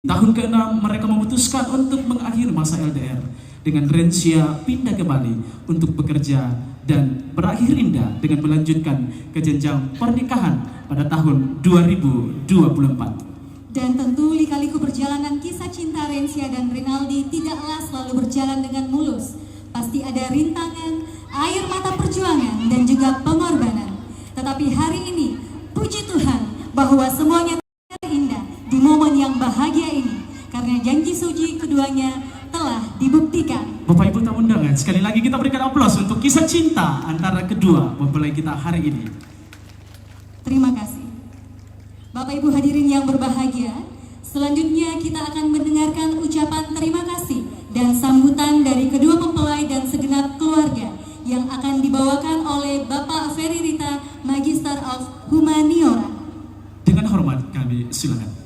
Tahun ke-6 mereka memutuskan untuk mengakhiri masa LDR dengan Rensia pindah ke Bali untuk bekerja dan berakhir indah dengan melanjutkan ke jenjang pernikahan pada tahun 2024. Dan tentu lika-liku perjalanan kisah cinta Rensia dan Rinaldi tidaklah selalu berjalan dengan mulus. Pasti ada rintangan, air mata perjuangan, dan juga pengorbanan. Tetapi hari ini, puji Tuhan bahwa semuanya indah di momen yang bahagia ini, karena janji suci keduanya telah dibuktikan. Bapak Ibu tamu undangan, sekali lagi kita berikan aplaus untuk kisah cinta antara kedua mempelai kita hari ini. Terima kasih. Bapak Ibu hadirin yang berbahagia, selanjutnya kita akan mendengarkan ucapan terima kasih dan sambutan dari kedua mempelai dan segenap keluarga yang akan dibawakan oleh Bapak Ferry Rita, Magister of Humaniora. Dengan hormat kami silakan.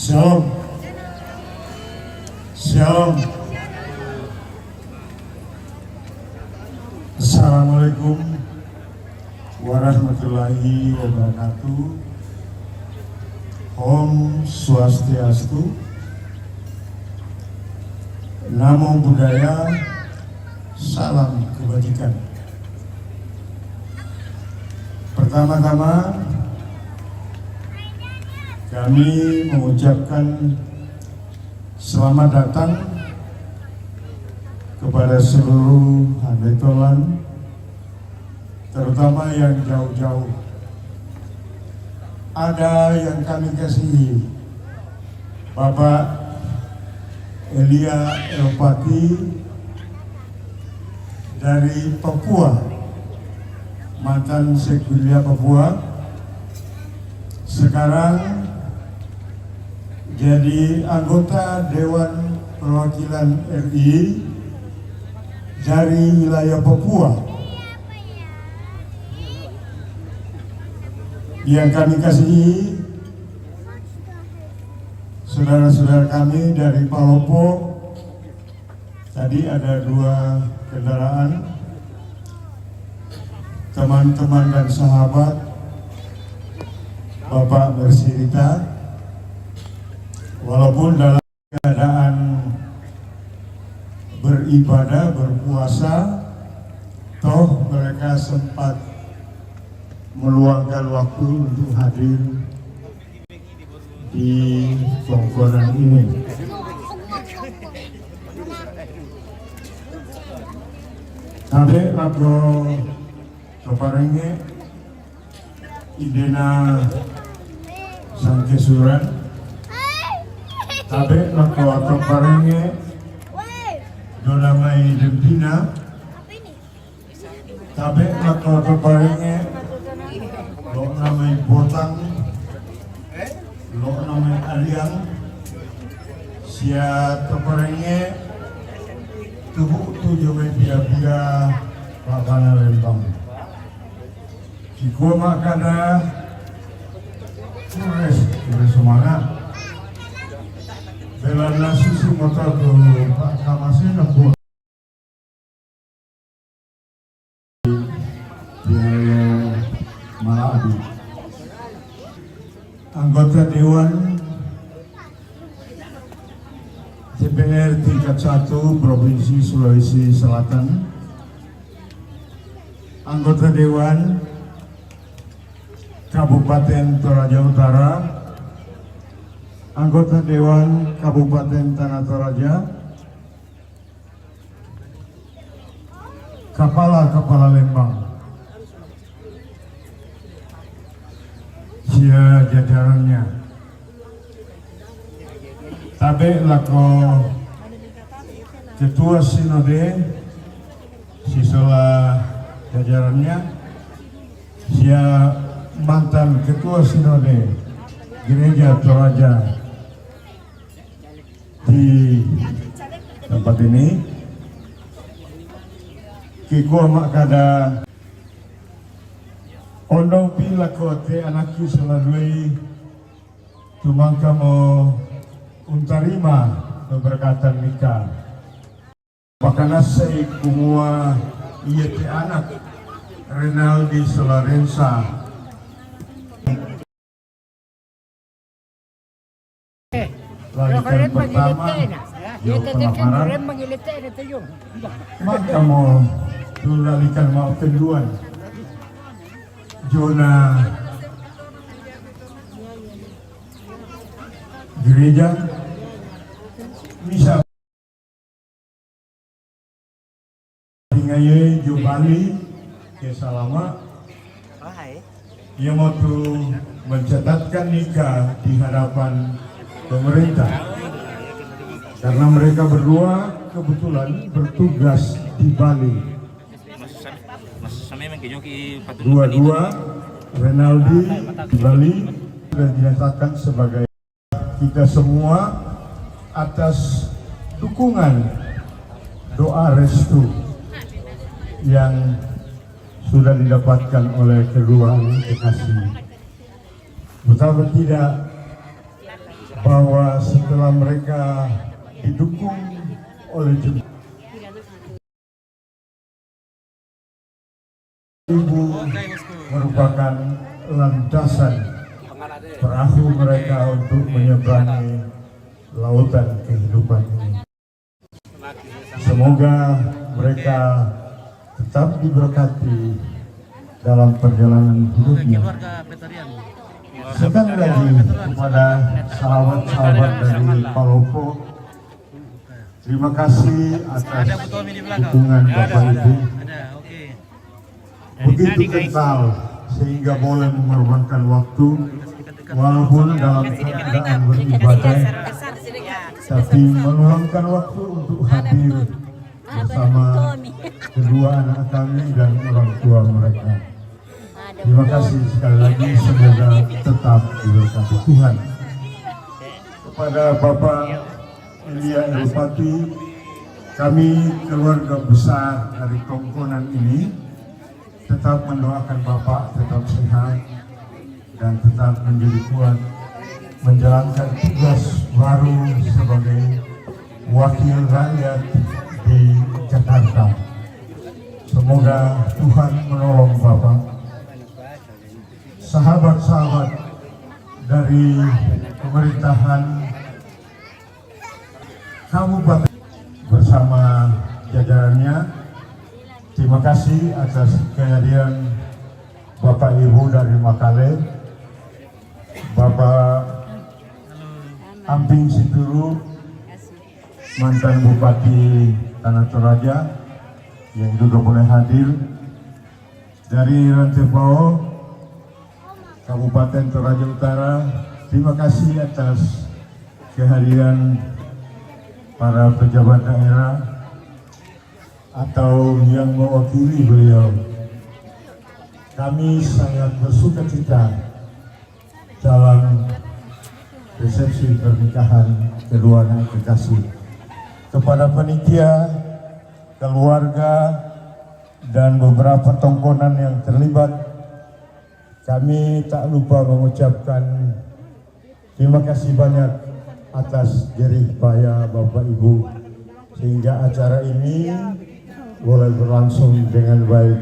Shalom. Shalom. Assalamualaikum warahmatullahi wabarakatuh. Om Swastiastu. Namo Buddhaya. Salam kebajikan. Pertama-tama kami mengucapkan selamat datang kepada seluruh handetolan, terutama yang jauh-jauh. Ada yang kami kasihi, Bapak Elia Elpati dari Papua, mantan Sekwilia Papua, sekarang jadi anggota Dewan Perwakilan RI dari wilayah Papua. Yang kami kasihi saudara-saudara kami dari Palopo, tadi ada 2 kendaraan, teman-teman dan sahabat Bapak Bersirita. Walaupun dalam keadaan beribadah, berpuasa, toh mereka sempat meluangkan waktu untuk hadir di tongkonan ini. Tabe lago keparenge idena sangkesuran. Tabe lago keparenge donamai dempina. Tabe lago keparenge lo namai botang, lo namai aliang. Sia keparenge tubuh jamai bia-bia pakana lembang. Jika makada tulis semangat. Bela nasi si motor tu Pak Kamasin aku biaya Maladi. Anggota Dewan DPR tingkat 1 Provinsi Sulawesi Selatan, anggota Dewan Kabupaten Toraja Utara, anggota Dewan Kabupaten Tanah Toraja, kepala Lembang, jajarannya, tabe lako ketua sinode siswa jajarannya, sia mantan ketua sinode gereja Toraja di tempat ini, kiko makada ondong pila kote anaki selalui tumangka mo untarima keberkatan nikah. Pakana say kumua iya ti anak Renaldi Solarensa lalikan pertama yung pelamaran, maka mo lalikan mau kedua Jona gereja bisa ngaye jo Bali ke Salama yang mau mencatatkan nikah di hadapan pemerintah karena mereka berdua kebetulan bertugas di Bali. Dua-dua Renaldi di Bali sudah dinyatakan sebagai kita semua atas dukungan doa restu yang sudah didapatkan oleh kedua kekasih. Betapa tidak bahwa setelah mereka didukung oleh ibu merupakan landasan perahu mereka untuk menyeberangi lautan kehidupan ini. Semoga mereka tetap diberkati dalam perjalanan hidupnya. Sekali lagi kepada sahabat-sahabat dari Palopo, terima kasih atas dukungan Bapak Ibu. Begitu kental sehingga boleh mengorbankan waktu walaupun dalam keadaan beribadah, tapi meluangkan waktu untuk hadir bersama kedua anak kami dan orang tua mereka. Terima kasih sekali lagi, semoga tetap diberkati Tuhan. Kepada Bapak Elia Elpati, kami keluarga besar dari Tongkonan ini tetap mendoakan Bapak tetap sehat dan tetap menjadi kuat menjalankan tugas baru sebagai wakil rakyat di Jakarta. Semoga Tuhan menolong Bapak. Sahabat-sahabat dari pemerintahan Kabupaten bersama jajarannya, terima kasih atas kehadiran Bapak Ibu dari Makale, Bapak Amping Situru, mantan Bupati Tanah Toraja yang juga boleh hadir, dari Rantepao Kabupaten Toraja Utara. Terima kasih atas kehadiran para pejabat daerah atau yang mewakili beliau. Kami sangat bersuka cita dalam resepsi pernikahan kedua anak kekasih. Kepada panitia, keluarga, dan beberapa tongkonan yang terlibat, kami tak lupa mengucapkan terima kasih banyak atas jerih payah Bapak Ibu sehingga acara ini boleh berlangsung dengan baik.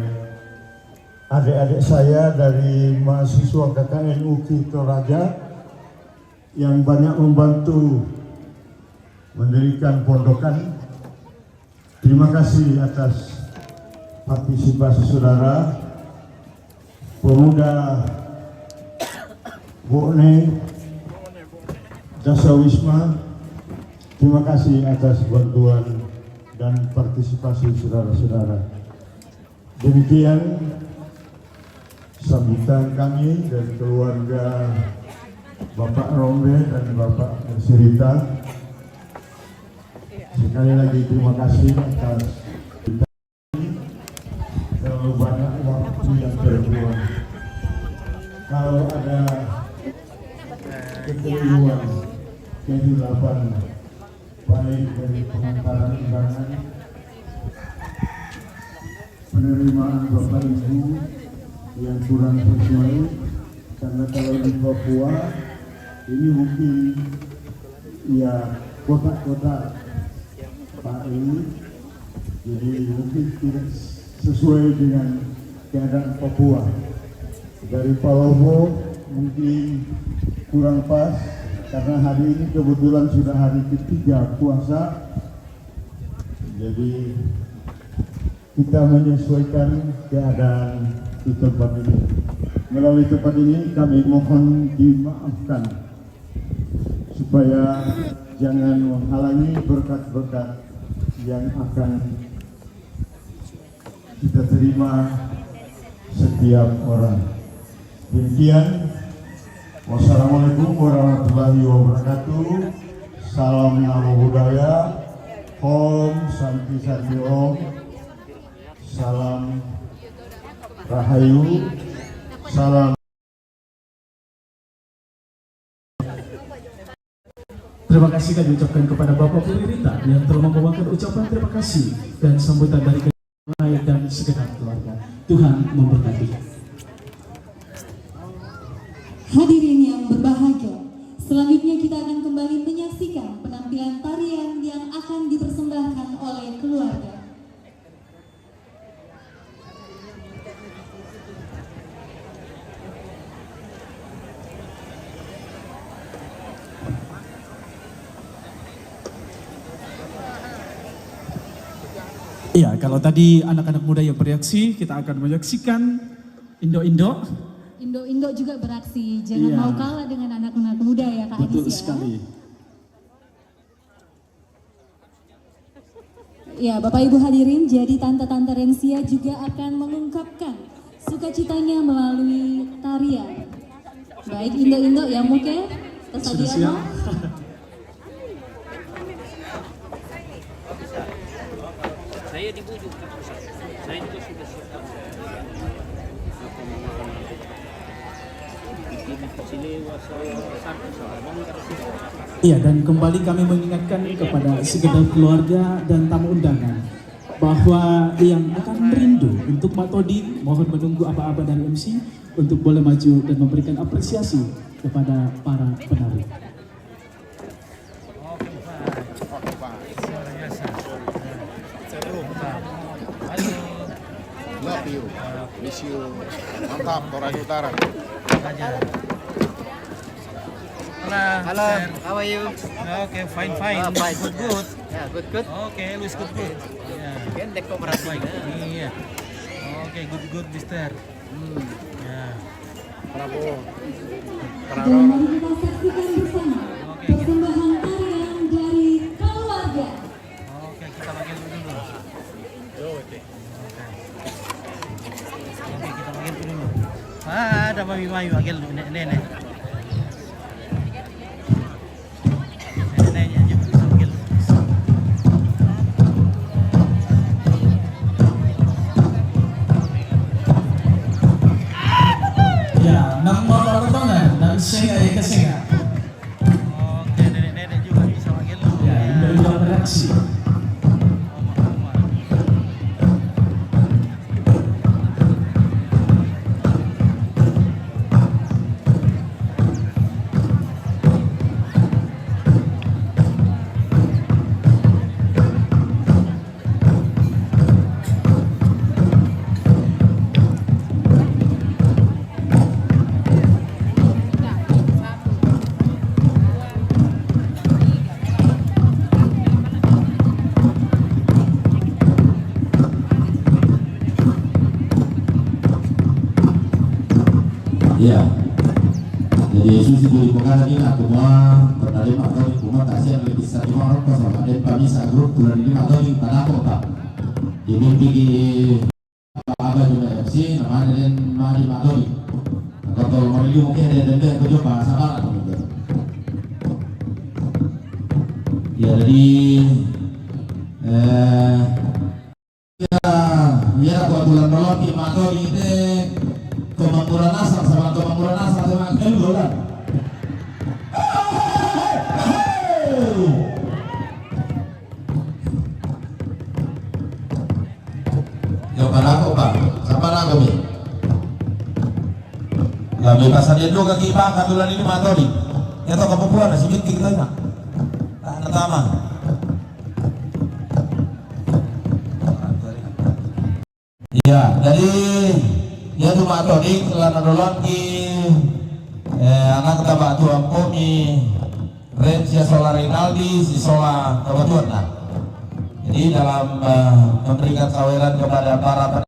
Adik-adik saya dari mahasiswa KKN UKI Toraja yang banyak membantu mendirikan pondokan, terima kasih atas partisipasi saudara. Pemuda Bone Jasa Wisma, terima kasih atas bantuan dan partisipasi saudara-saudara. Demikian sambutan kami dari keluarga Bapak Rombe dan Bapak Sirita Sekali lagi terima kasih atas kita terlalu banyak waktu yang terbuang. Kalau ada kekeliruan, kehilafan baik dari pengantaran undangan, penerimaan Bapak Ibu yang kurang sesuai, karena kalau di Papua ini mungkin ya kotak-kotak Pak ini, jadi mungkin tidak sesuai dengan keadaan Papua. Dari Palopo mungkin kurang pas, karena hari ini kebetulan sudah hari ketiga puasa, jadi kita menyesuaikan keadaan di tempat ini. Melalui tempat ini kami mohon dimaafkan supaya jangan menghalangi berkat-berkat yang akan kita terima setiap orang. Demikian, wassalamualaikum warahmatullahi wabarakatuh. Salam namo buddhaya, Om Santi Santi Om, salam Rahayu, salam. Terima kasih kami ucapkan kepada Bapak Pemerintah yang telah membawakan ucapan terima kasih dan sambutan dari keluarga dan segenap keluarga. Tuhan memberkati. Hadirin yang berbahagia, selanjutnya kita akan kembali menyaksikan penampilan tarian yang akan dipersembahkan oleh keluarga. Iya, kalau tadi anak-anak muda yang bereaksi, kita akan menyaksikan Indo-Indo. Indo-Indo juga beraksi, jangan Iya. mau kalah dengan anak-anak muda ya Kak Betul Adis ya. sekali. Ya, Bapak Ibu hadirin, jadi Tante-Tante Rensia juga akan mengungkapkan sukacitanya melalui tarian. Baik Indo-Indo ya mungkin Sudah siap? Saya dibujuk ke pusat. Saya juga sudah siap. Iya, dan kembali kami mengingatkan kepada segenap keluarga dan tamu undangan bahwa yang akan merindu untuk Mak Todi mohon menunggu apa-apa dari MC untuk boleh maju dan memberikan apresiasi kepada para penari. Love you, miss you, mantap, Toraja Utara. Hello, how are you? Okay, fine, fine. Fine. Good, good. Yeah, good. Okay, Luis, good, good. Yeah. Kan dek berat Baik. baik. Iya. Okay, good, good, Mister. Ya. Prabowo. Dan mari kita saksikan bersama persembahan tarian dari keluarga. Okay, kita bagian dulu. Okay, kita bagian dulu. Ada Mami Mayu, agel nenek. Nenek aja bisa agel. Ya, nomor tangan dan senga ke senga. Oke, nenek juga bisa agel. Ya, Indo-Indo bereaksi. Iya. Jadi susi beli pengaruh ini aku mau penerima atau di rumah tak siap lebih satu orang kos sama dan kami grup bulan ini atau di tanah kota. Jadi pergi apa juga MC namanya dan mari makoi. Kalau mau ini mungkin ada denda aku coba sama lah. Ya jadi Ya kebetulan rolon di Mato ini kemakmuran asal sama keluran. Jawaban aku Pak, sama aku nih. Lalu pasannya juga kita kebetulan ini Mato nih. Ya tau keperluan nasi bintik kita nak. Tak taman. Ya, jadi dia tuh Mak Todi kelana dolon ki anak kita tuang kami Rencia Sola Rinaldi si Sola kebetulan nah. Jadi dalam memberikan saweran kepada para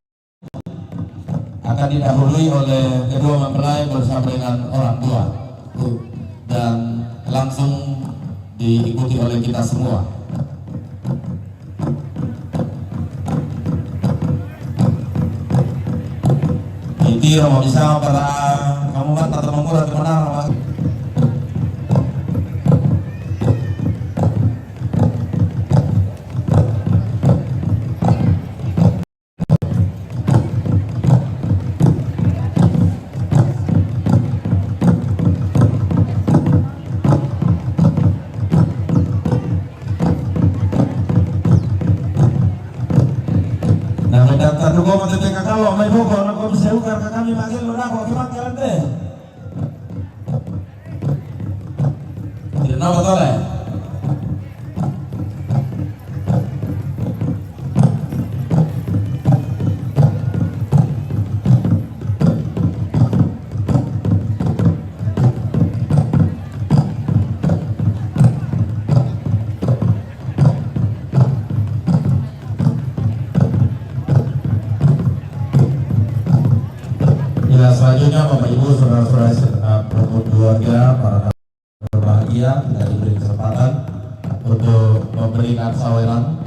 akan didahului oleh kedua mempelai bersama dengan orang tua dan langsung diikuti oleh kita semua. Itu mau bisa para kamu kan tata mengurat kemana? Aduh kau mati teka kalau main pokok nak kau bisa ukar ke kami manggil lo nak kau kimak jalan deh. Tidak nak betul ya? Selanjutnya Bapak Ibu saudara-saudara keluarga para berbahagia kita diberi kesempatan untuk memberikan saweran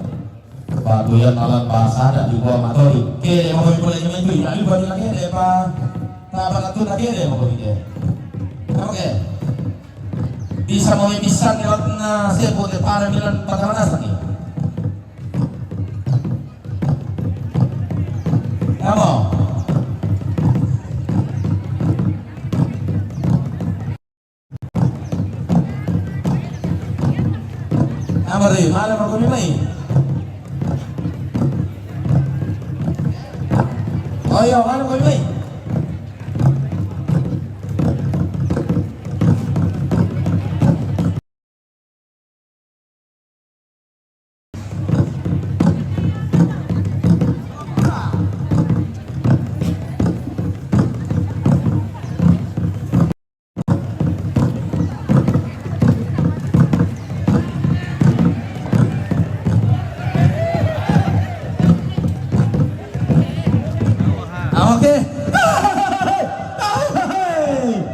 Patuyan alat bahasa dan juga materi. Oke, mau boleh nyemen itu ya, ibu lagi deh Pak. Apa itu lagi deh mau boleh. Oke. Bisa mau bisa ngelakna sebut para bilang bagaimana lagi. Kamu Amari, malam aku nimai. Oh iya, malam aku nimai. Oke.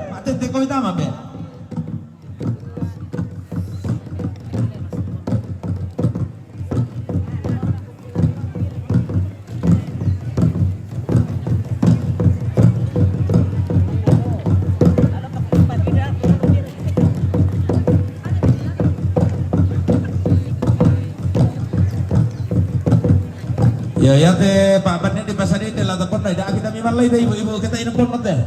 Mati teko itama be. Ya teh Pak Ban di pasar ini lah telepon dah kita memang lagi ibu-ibu kita ini pun deh.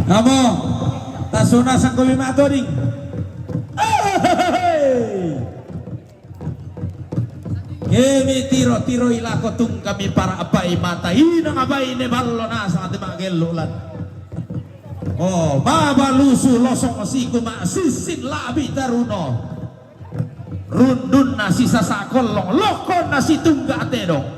Kamu tasuna sang kowe matoring. Emi tiro ilako tung kami para apai mata ina ngabai ne ballo na sangat magelo lan. Oh, baba lusu losong siku ma sisin labi taruno. Rundun nasi sasakolong lokon nasi tungga tedong.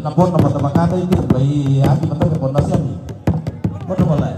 Napon nama teman ada itu bayi hati betul ke pondasi ini. Mana mulai?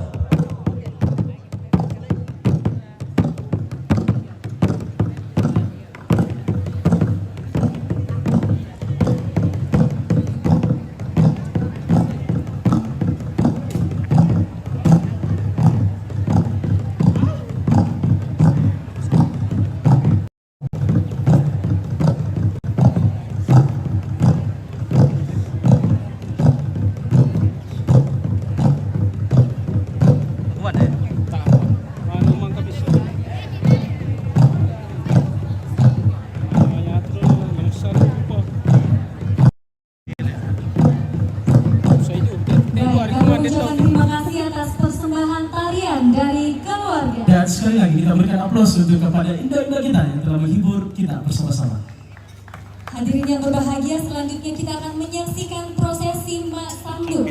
Dan sekali lagi kita berikan aplaus untuk kepada indah-indah kita yang telah menghibur kita bersama-sama. Hadirin yang berbahagia, selanjutnya kita akan menyaksikan prosesi Mak Sanduk.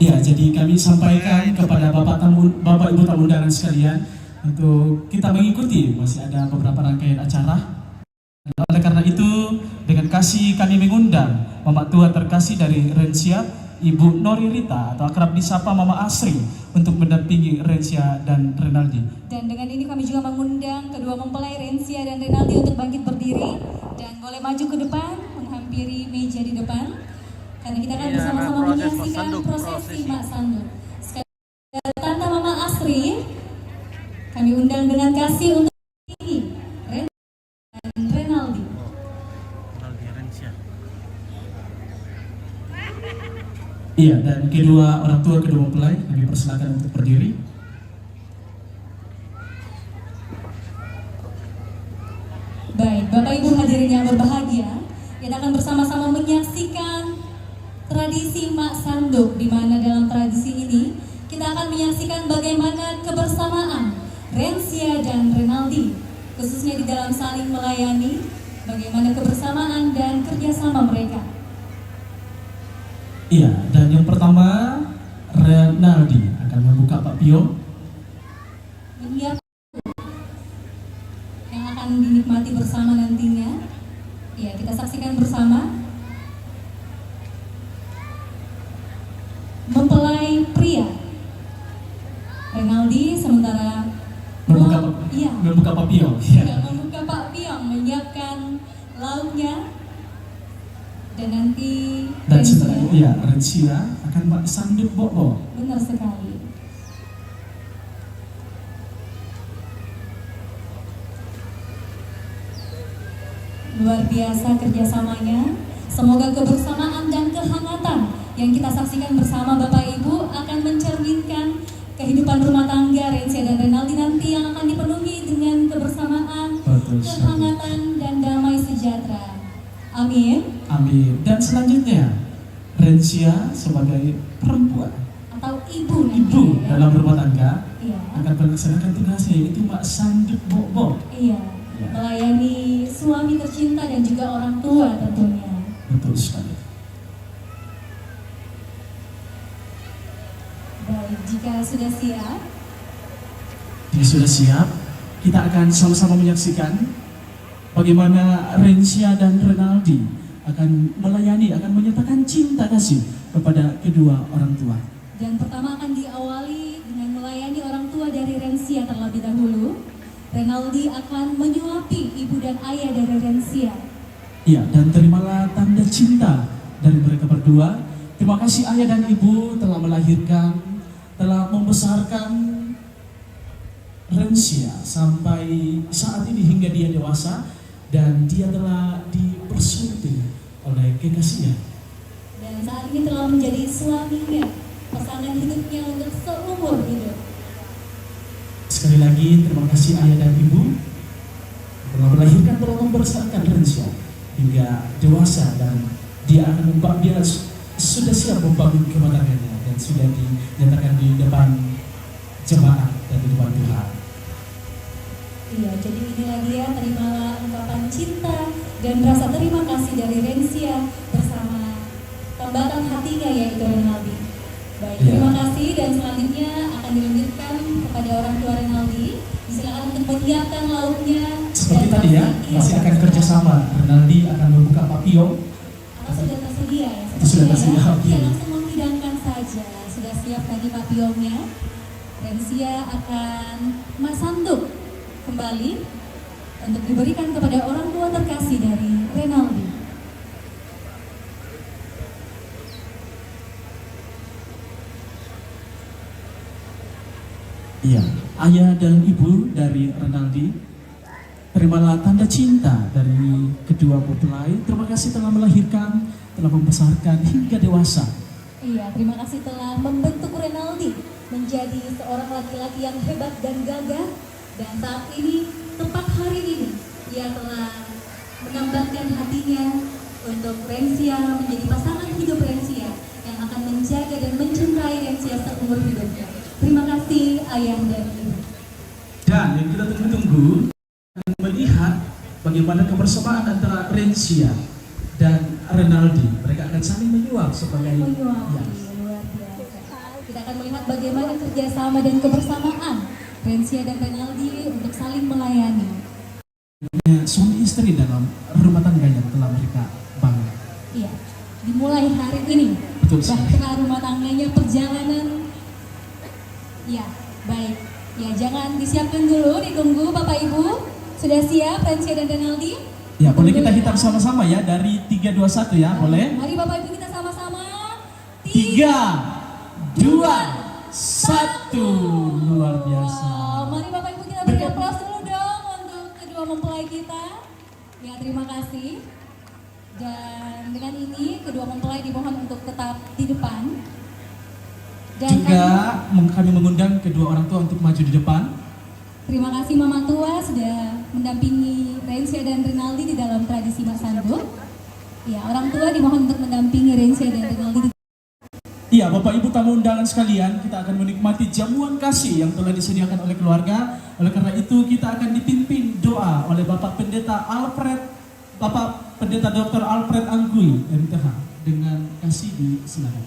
Ya, jadi kami sampaikan kepada Bapak Ibu tamu undangan sekalian untuk kita mengikuti, masih ada beberapa rangkaian acara. Oleh karena itu, dengan kasih kami mengundang Mama Tua terkasih dari Rensia, Ibu Nori Rita atau akrab disapa Mama Asri untuk mendampingi Rensia dan Renaldi. Dan dengan ini kami juga mengundang kedua mempelai Rensia dan Renaldi untuk bangkit berdiri dan boleh maju ke depan menghampiri meja di depan karena kita akan bersama-sama menyaksikan prosesi Mak Sanduk. Sekali lagi, Tante Mama Asri kami undang dengan kasih untuk ini Rensia dan Renaldi. Iya, dan kedua orang tua kedua mempelai kami persilakan untuk berdiri. Baik, Bapak Ibu hadirin yang berbahagia, kita akan bersama-sama menyaksikan tradisi Mak Sanduk, di mana dalam tradisi ini kita akan menyaksikan bagaimana kebersamaan Rensia dan Renaldi, khususnya di dalam saling melayani, bagaimana kebersamaan dan kerjasama mereka. Iya, dan yang pertama Renaldi akan membuka Pak Pio. Yang akan dinikmati bersama nantinya. Ya, kita saksikan bersama. sementara membuka papio. membuka Pak Piong menyiapkan lauknya dan nanti Dan setelah itu ya Rencia akan sanduk bobo. benar sekali. Luar biasa kerjasamanya. Semoga kebersamaan dan kehangatan yang kita saksikan bersama Bapak Ibu akan mencerminkan kehidupan rumah tangga Rencia dan Renaldi nanti yang akan dipenuhi dengan kebersamaan, Betul sekali. kehangatan dan damai sejahtera. Amin. Amin. Dan selanjutnya Rencia sebagai perempuan Atau ibu nanti. ibu dalam rumah tangga Iya. akan melaksanakan tugasnya yaitu Mbak Sanduk Bobo. Iya. Ya. Melayani suami tercinta dan juga orang tua tentunya. Betul sekali. Baik, jika sudah siap, Jika sudah siap, kita akan sama-sama menyaksikan bagaimana Rencia dan Renaldi akan melayani, akan menyatakan cinta kasih kepada kedua orang tua. dan pertama akan diawali dengan melayani orang tua dari Rencia terlebih dahulu. Renaldi akan menyuapi ibu dan ayah dari Rencia. Ya, dan terimalah tanda cinta dari mereka berdua. Terima kasih ayah dan ibu telah melahirkan, telah membesarkan Rencia sampai saat ini hingga dia dewasa dan dia telah dipersunting oleh kekasihnya. Dan saat ini telah menjadi suaminya, pasangan hidupnya untuk seumur hidup. Sekali lagi terima kasih ayah dan ibu telah melahirkan, telah membesarkan Rencia hingga dewasa dan dia sudah siap membangun kemenangannya dan sudah dinyatakan di depan jemaat dan di depan Tuhan. Iya, jadi inilah dia, terimalah ungkapan cinta dan rasa terima kasih dari Rencia bersama tambatan hatinya yaitu Renaldi. Baik, Iya. terima kasih dan selanjutnya akan dilanjutkan kepada orang tua Renaldi. Silakan untuk menyiapkan lauknya. Seperti dan tadi ya, masih akan kerjasama. Renaldi akan membuka papio. Atau sudah tersedia ya? Itu sudah tersedia, Ya, oke. ya, langsung menghidangkan saja. Sudah siap tadi papionya. Rencia akan masanduk kembali untuk diberikan kepada orang tua terkasih dari Renaldi. Iya, ayah dan ibu dari Renaldi, terimalah tanda cinta dari kedua mempelai. Terima kasih telah melahirkan, telah membesarkan hingga dewasa. Iya, terima kasih telah membentuk Renaldi menjadi seorang laki-laki yang hebat dan gagah. Dan saat ini, tepat hari ini, ia telah menambahkan hatinya untuk Rencia menjadi pasangan hidup Rencia yang akan menjaga dan mencintai Rencia seumur hidupnya. Terima kasih ayah dan ibu. Dan yang kita tunggu-tunggu melihat bagaimana kebersamaan antara Rencia dan Renaldi. Mereka akan saling menyuap sebagai Menyuapi, ya. luar biasa. Kita akan melihat bagaimana kerjasama dan kebersamaan Rencia dan Renaldi untuk saling melayani. Suami istri dalam rumah tangga yang telah mereka bangun. Iya, dimulai hari ini. Betul sekali. Bahtera rumah tangganya perjalanan. Ya, baik. Ya, jangan disiapkan dulu, ditunggu Bapak Ibu. Sudah siap Rencia dan Renaldi? Ya, boleh kita Tunggu hitam sama-sama ya dari 3, 2, 1 ya, boleh? Mari Bapak Ibu kita sama-sama. 3, 2, 1. Luar biasa. Wow, mari Bapak Ibu kita beri aplaus dulu dong untuk kedua mempelai kita. Ya, terima kasih. Dan dengan ini kedua mempelai dimohon untuk tetap di depan. Dan Juga kami mengundang kedua orang tua untuk maju di depan. terima kasih Mama Tua sudah mendampingi Rencia dan Renaldi di dalam tradisi Masanduk. Ya, orang tua dimohon untuk mendampingi Rencia dan Renaldi. Iya, Bapak Ibu tamu undangan sekalian, kita akan menikmati jamuan kasih yang telah disediakan oleh keluarga. Oleh karena itu, kita akan dipimpin doa oleh Bapak Pendeta Dr. Alfred Anggui, MTH, dengan kasih di silakan.